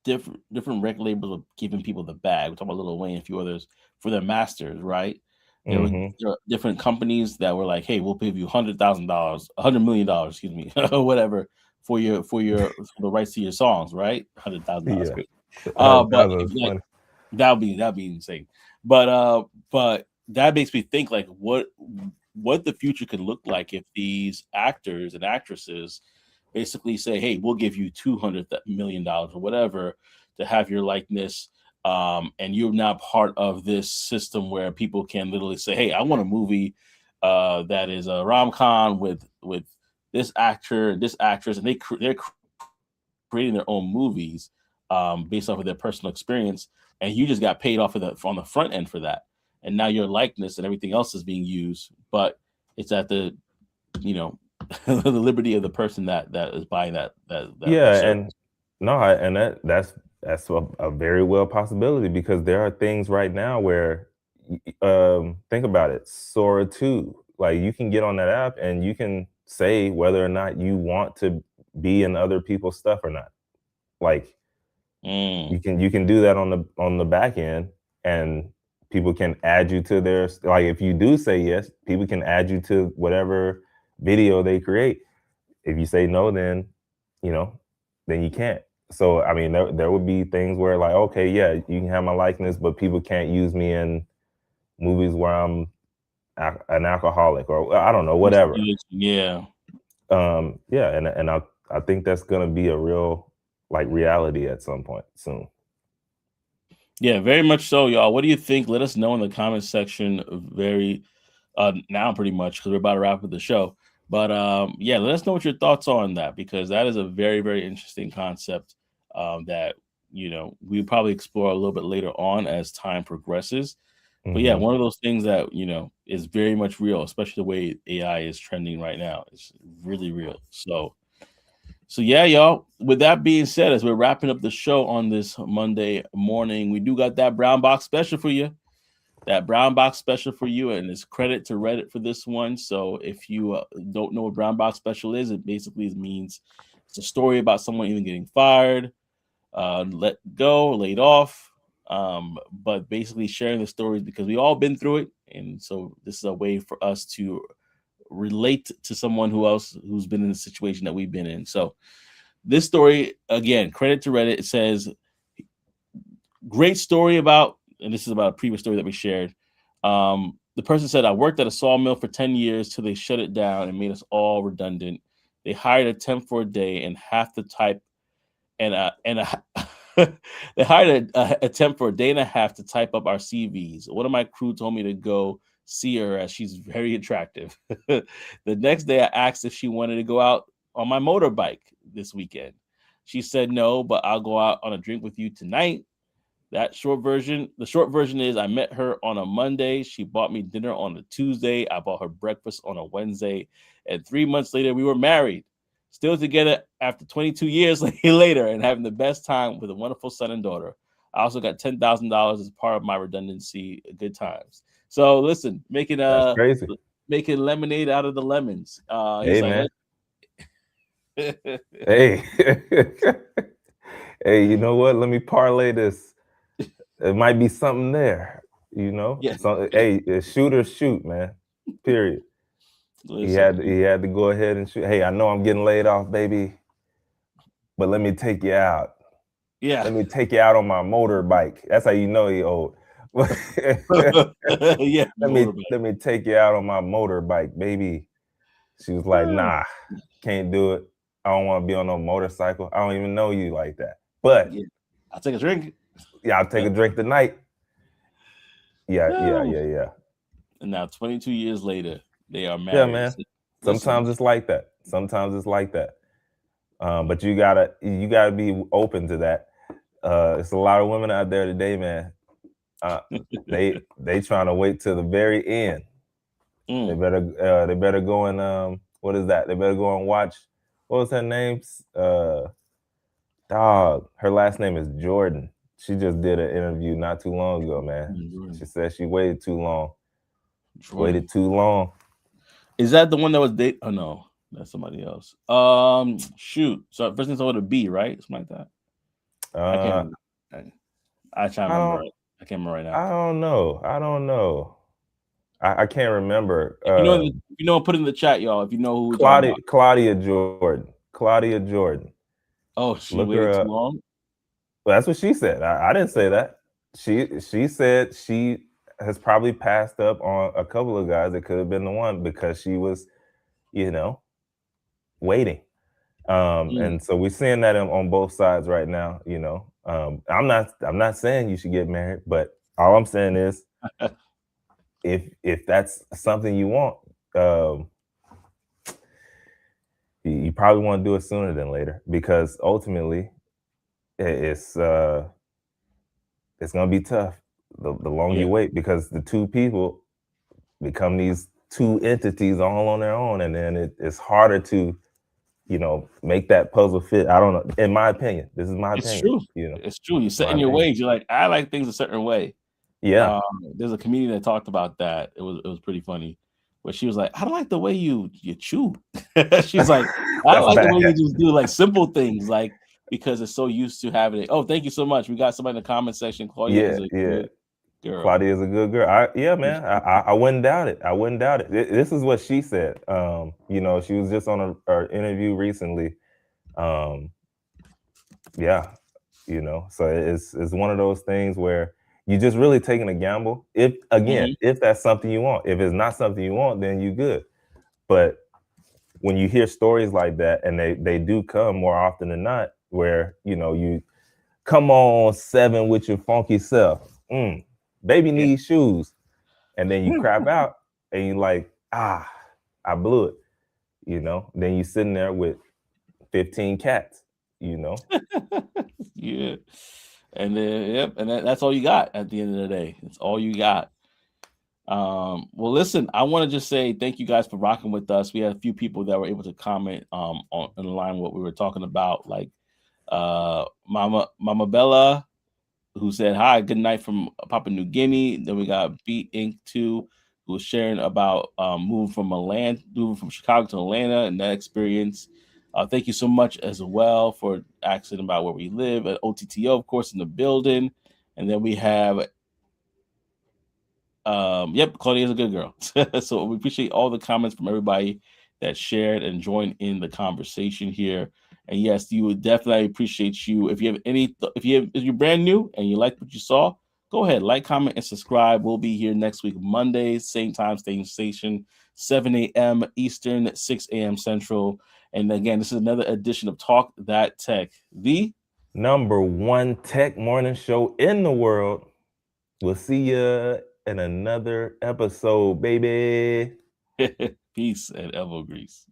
different record labels were giving people the bag. We're talking about Lil Wayne and a few others for their masters, right? There were different companies that were like, "Hey, we'll pay you $100,000, $100 million, excuse me, or whatever, for the rights to your songs, right? $100,000, Yeah. great. But if, 100,000 is like, funny. that'd be insane. But that makes me think, like, what the future could look like if these actors and actresses basically say, "Hey, we'll give you $200 million or whatever to have your likeness." And you're now part of this system where people can literally say, "Hey, I want a movie that is a rom-com with this actor and this actress," and they're creating their own movies based off of their personal experience, and you just got paid off on the front end for that, and now your likeness and everything else is being used, but it's at the the liberty of the person that is buying that Yeah, service. and no, and that's a very well possibility, because there are things right now where, think about it, Sora 2, like, you can get on that app and you can say whether or not you want to be in other people's stuff or not. Like, you can do that on the back end, and people can add you to their, like, if you do say yes, people can add you to whatever video they create. If you say no, then you know then you can't. So I mean, there would be things where, like, okay, yeah, you can have my likeness, but people can't use me in movies where I'm an alcoholic, or I don't know, whatever. Yeah. Yeah, and I think that's gonna be a real, like, reality at some point soon. Yeah, very much so, y'all. What do you think? Let us know in the comment section. Very now, pretty much, because we're about to wrap up the show. But yeah, let us know what your thoughts are on that, because that is a very, very interesting concept that we'll probably explore a little bit later on as time progresses. But yeah, Mm-hmm. one of those things that is very much real, especially the way AI is trending right now. It's really real. So yeah, y'all. With that being said, as we're wrapping up the show on this Monday morning, we do got that brown box special for you. That brown box special for you, and it's credit to Reddit for this one. So if you don't know what brown box special is, it basically means it's a story about someone either getting fired, let go, laid off, but basically sharing the stories because we all been through it, and so this is a way for us to relate to someone who else who's been in the situation that we've been in. So this story, again, credit to Reddit. It says, great story about, and this is about a previous story that we shared. The person said, I worked at a sawmill for 10 years till they shut it down and made us all redundant. They hired a temp for a day and half the type, and they hired a temp for a day and a half to type up our CVs. One of my crew told me to go see her as she's very attractive. The next day, I asked if she wanted to go out on my motorbike this weekend. She said no, but I'll go out on a drink with you tonight. The short version is I met her on a Monday. She bought me dinner on a Tuesday. I bought her breakfast on a Wednesday. And 3 months later, we were married. Still together after 22 years later and having the best time with a wonderful son and daughter. I also got $10,000 as part of my redundancy good times. So listen, That's crazy. making lemonade out of the lemons. He's Hey, like, man. let Hey. Hey, you know what? Let me parlay this. It might be something there, you know? yeah, So, hey, shooters shoot, man. Period. listen, He had to go ahead and shoot. Hey, I know I'm getting laid off, baby, but let me take you out. yeah, Let me take you out on my motorbike. That's how you know he old. yeah, motorbike. Let me take you out on my motorbike, baby. She was like, nah, can't do it. I don't want to be on no motorcycle. I don't even know you like that. But Yeah, I'll take a drink. yeah, I'll take a drink tonight. Yeah, yeah, No. yeah, yeah. And now 22 years later, they are Yeah, married. man. Listen, Sometimes it's like that. Sometimes it's like that. But you gotta be open to that. It's a lot of women out there today, man. Uh, they trying to wait till the very end. mm, They better go and what is that? They better go and watch. What was her name? Dog. Her last name is Jordan. She just did an interview not too long ago, man. Jordan. She said she waited too long. Jordan. Waited too long. Is that the one that was date? Oh no, that's somebody else. Shoot. So first thing started with a B, right? Something like that. I can't Uh, remember. I try to I remember. don't. Right. I can't remember right now. I don't know. I don't know. I can't remember. Put it in the chat, y'all. If you know who we're talking Claudia about. Claudia Jordan. Claudia Jordan. Oh, she Look her waited too up. long. Well, that's what she said. I didn't say that. She said she has probably passed up on a couple of guys that could have been the one because she was, you know, waiting. Mm. And so we're seeing that on both sides right now. You know, I'm not saying you should get married, but all I'm saying is if that's something you want, um, you probably want to do it sooner than later because ultimately it's it's gonna be tough the longer Yeah, you wait because the two people become these two entities all on their own, and then it's harder to make that puzzle fit. I don't know. In my opinion, this is my it's opinion. true. You know, It's true. You're my setting your opinion. ways. You're like, I like things a certain way. Yeah, Um, there's a comedian that talked about that. It was pretty funny. Where she was like, I don't like the way you chew. She's like, I don't that's like the bad. way you just do like simple things, like because it's so used to having it. Oh, thank you so much. We got somebody in the comment section. Claudia Yeah, is a yeah. good girl. Claudia is a good girl. Yeah, man. I wouldn't doubt it. I wouldn't doubt it. This is what she said. She was just on a interview recently. Um, yeah, so it's one of those things where you just really taking a gamble. If again, Hmm. if that's something you want. If it's not something you want, then you good. But when you hear stories like that, and they do come more often than not, where you come on 7 with your funky self, baby Yeah. needs shoes, and then you crap out, and you like, I blew it. you know. Then you sitting there with 15 cats, you know. Yeah. And then, yep, and that's all you got at the end of the day. It's all you got. Well, listen, I want to just say thank you guys for rocking with us. We had a few people that were able to comment on in line what we were talking about, like Mama Bella, who said hi, good night from Papua New Guinea. Then we got Beat Inc. 2, who was sharing about moving from Chicago to Atlanta and that experience. Thank you so much as well for asking about where we live at OTTO, of course, in the building. And then we have yep, Claudia is a good girl. So we appreciate all the comments from everybody that shared and joined in the conversation here. And yes, you would definitely appreciate you if you have if you're brand new and you like what you saw, go ahead, like, comment, and subscribe. We'll be here next week, Monday, same time, same station, 7 a.m. Eastern, 6 a.m. Central. And again, this is another edition of Talk That Tech, the #1 tech morning show in the world. We'll see you in another episode, baby. Peace and elbow grease.